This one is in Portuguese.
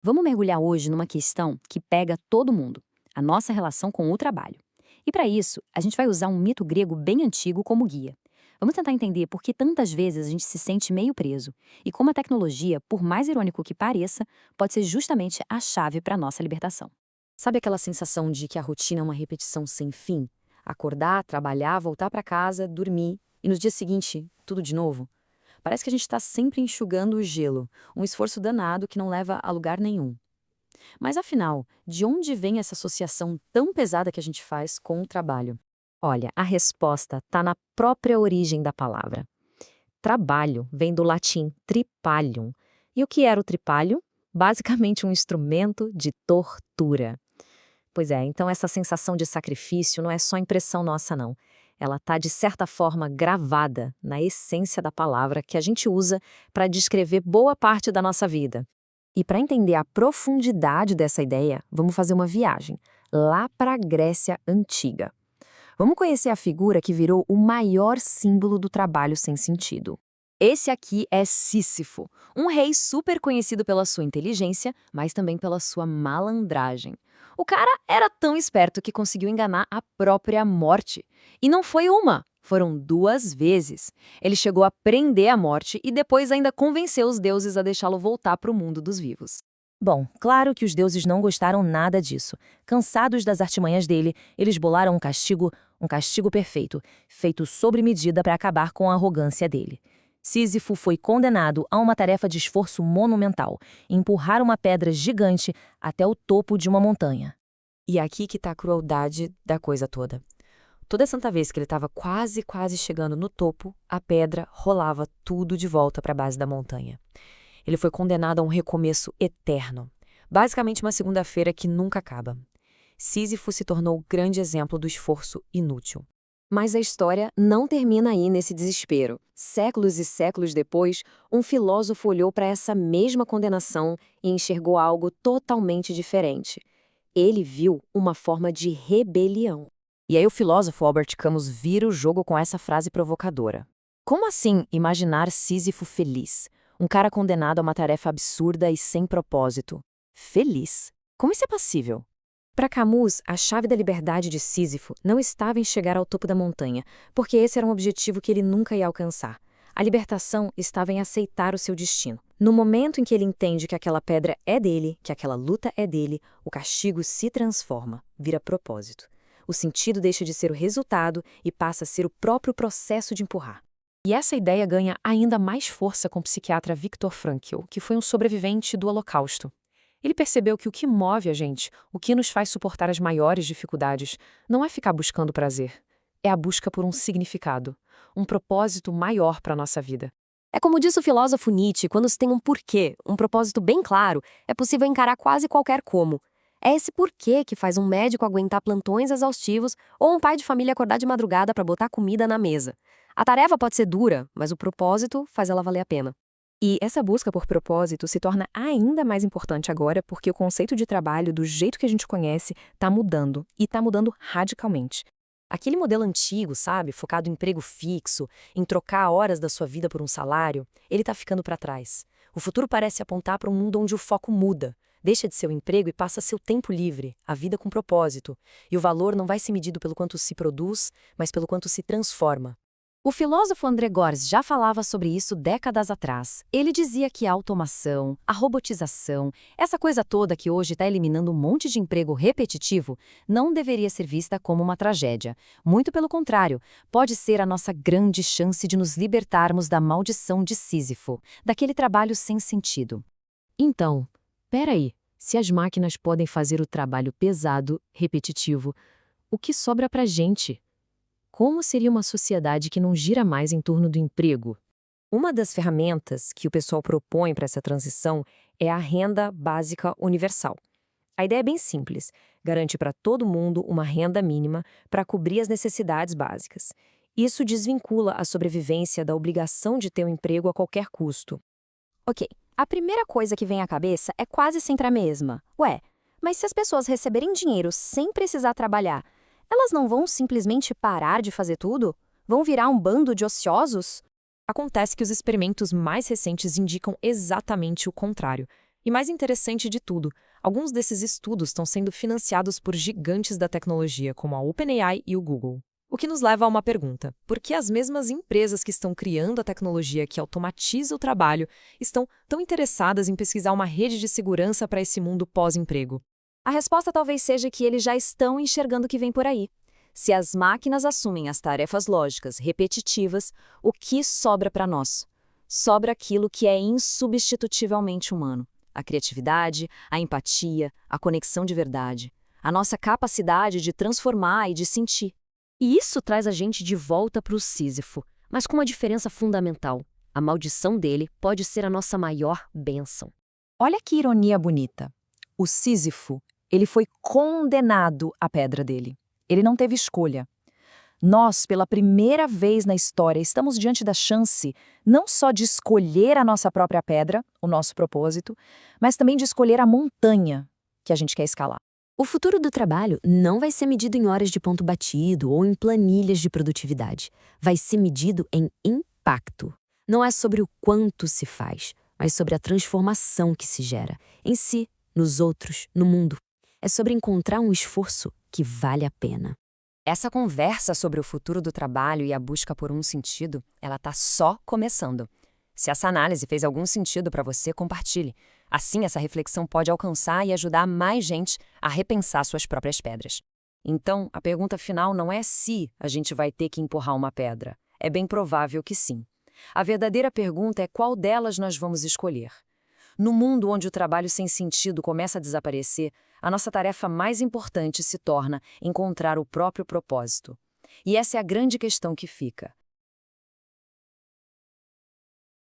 Vamos mergulhar hoje numa questão que pega todo mundo: a nossa relação com o trabalho. E para isso, a gente vai usar um mito grego bem antigo como guia. Vamos tentar entender por que tantas vezes a gente se sente meio preso e como a tecnologia, por mais irônico que pareça, pode ser justamente a chave para a nossa libertação. Sabe aquela sensação de que a rotina é uma repetição sem fim? Acordar, trabalhar, voltar para casa, dormir e no dia seguinte, tudo de novo? Parece que a gente está sempre enxugando o gelo, um esforço danado que não leva a lugar nenhum. Mas afinal, de onde vem essa associação tão pesada que a gente faz com o trabalho? Olha, a resposta está na própria origem da palavra. Trabalho vem do latim tripalium. E o que era o tripalium? Basicamente um instrumento de tortura. Pois é, então essa sensação de sacrifício não é só impressão nossa, não. Ela está, de certa forma, gravada na essência da palavra que a gente usa para descrever boa parte da nossa vida. E para entender a profundidade dessa ideia, vamos fazer uma viagem lá para a Grécia Antiga. Vamos conhecer a figura que virou o maior símbolo do trabalho sem sentido. Esse aqui é Sísifo, um rei super conhecido pela sua inteligência, mas também pela sua malandragem. O cara era tão esperto que conseguiu enganar a própria morte. E não foi uma, foram duas vezes. Ele chegou a prender a morte e depois ainda convenceu os deuses a deixá-lo voltar para o mundo dos vivos. Bom, claro que os deuses não gostaram nada disso. Cansados das artimanhas dele, eles bolaram um castigo perfeito, feito sob medida para acabar com a arrogância dele. Sísifo foi condenado a uma tarefa de esforço monumental, empurrar uma pedra gigante até o topo de uma montanha. E é aqui que está a crueldade da coisa toda. Toda santa vez que ele estava quase chegando no topo, a pedra rolava tudo de volta para a base da montanha. Ele foi condenado a um recomeço eterno, basicamente uma segunda-feira que nunca acaba. Sísifo se tornou o grande exemplo do esforço inútil. Mas a história não termina aí nesse desespero. Séculos e séculos depois, um filósofo olhou para essa mesma condenação e enxergou algo totalmente diferente. Ele viu uma forma de rebelião. E aí o filósofo Albert Camus vira o jogo com essa frase provocadora. Como assim imaginar Sísifo feliz? Um cara condenado a uma tarefa absurda e sem propósito. Feliz? Como isso é possível? Para Camus, a chave da liberdade de Sísifo não estava em chegar ao topo da montanha, porque esse era um objetivo que ele nunca ia alcançar. A libertação estava em aceitar o seu destino. No momento em que ele entende que aquela pedra é dele, que aquela luta é dele, o castigo se transforma, vira propósito. O sentido deixa de ser o resultado e passa a ser o próprio processo de empurrar. E essa ideia ganha ainda mais força com o psiquiatra Viktor Frankl, que foi um sobrevivente do Holocausto. Ele percebeu que o que move a gente, o que nos faz suportar as maiores dificuldades, não é ficar buscando prazer. É a busca por um significado, um propósito maior para a nossa vida. É como disse o filósofo Nietzsche, quando se tem um porquê, um propósito bem claro, é possível encarar quase qualquer como. É esse porquê que faz um médico aguentar plantões exaustivos ou um pai de família acordar de madrugada para botar comida na mesa. A tarefa pode ser dura, mas o propósito faz ela valer a pena. E essa busca por propósito se torna ainda mais importante agora porque o conceito de trabalho, do jeito que a gente conhece, está mudando, e está mudando radicalmente. Aquele modelo antigo, sabe, focado em emprego fixo, em trocar horas da sua vida por um salário, ele está ficando para trás. O futuro parece apontar para um mundo onde o foco muda. Deixa de ser o emprego e passa a ser o tempo livre, a vida com propósito. E o valor não vai ser medido pelo quanto se produz, mas pelo quanto se transforma. O filósofo André Gorz já falava sobre isso décadas atrás. Ele dizia que a automação, a robotização, essa coisa toda que hoje está eliminando um monte de emprego repetitivo, não deveria ser vista como uma tragédia. Muito pelo contrário, pode ser a nossa grande chance de nos libertarmos da maldição de Sísifo, daquele trabalho sem sentido. Então, peraí, se as máquinas podem fazer o trabalho pesado, repetitivo, o que sobra pra gente? Como seria uma sociedade que não gira mais em torno do emprego? Uma das ferramentas que o pessoal propõe para essa transição é a renda básica universal. A ideia é bem simples: garante para todo mundo uma renda mínima para cobrir as necessidades básicas. Isso desvincula a sobrevivência da obrigação de ter um emprego a qualquer custo. Ok, a primeira coisa que vem à cabeça é quase sempre a mesma. Ué, mas se as pessoas receberem dinheiro sem precisar trabalhar, elas não vão simplesmente parar de fazer tudo? Vão virar um bando de ociosos? Acontece que os experimentos mais recentes indicam exatamente o contrário. E mais interessante de tudo, alguns desses estudos estão sendo financiados por gigantes da tecnologia, como a OpenAI e o Google. O que nos leva a uma pergunta: por que as mesmas empresas que estão criando a tecnologia que automatiza o trabalho estão tão interessadas em pesquisar uma rede de segurança para esse mundo pós-emprego? A resposta talvez seja que eles já estão enxergando o que vem por aí. Se as máquinas assumem as tarefas lógicas, repetitivas, o que sobra para nós? Sobra aquilo que é insubstitutivelmente humano: a criatividade, a empatia, a conexão de verdade, a nossa capacidade de transformar e de sentir. E isso traz a gente de volta para o Sísifo, mas com uma diferença fundamental. A maldição dele pode ser a nossa maior bênção. Olha que ironia bonita. O Sísifo, ele foi condenado à pedra dele. Ele não teve escolha. Nós, pela primeira vez na história, estamos diante da chance não só de escolher a nossa própria pedra, o nosso propósito, mas também de escolher a montanha que a gente quer escalar. O futuro do trabalho não vai ser medido em horas de ponto batido ou em planilhas de produtividade. Vai ser medido em impacto. Não é sobre o quanto se faz, mas sobre a transformação que se gera em si, nos outros, no mundo. É sobre encontrar um esforço que vale a pena. Essa conversa sobre o futuro do trabalho e a busca por um sentido, ela tá só começando. Se essa análise fez algum sentido para você, compartilhe. Assim, essa reflexão pode alcançar e ajudar mais gente a repensar suas próprias pedras. Então, a pergunta final não é se a gente vai ter que empurrar uma pedra. É bem provável que sim. A verdadeira pergunta é qual delas nós vamos escolher. No mundo onde o trabalho sem sentido começa a desaparecer, a nossa tarefa mais importante se torna encontrar o próprio propósito. E essa é a grande questão que fica.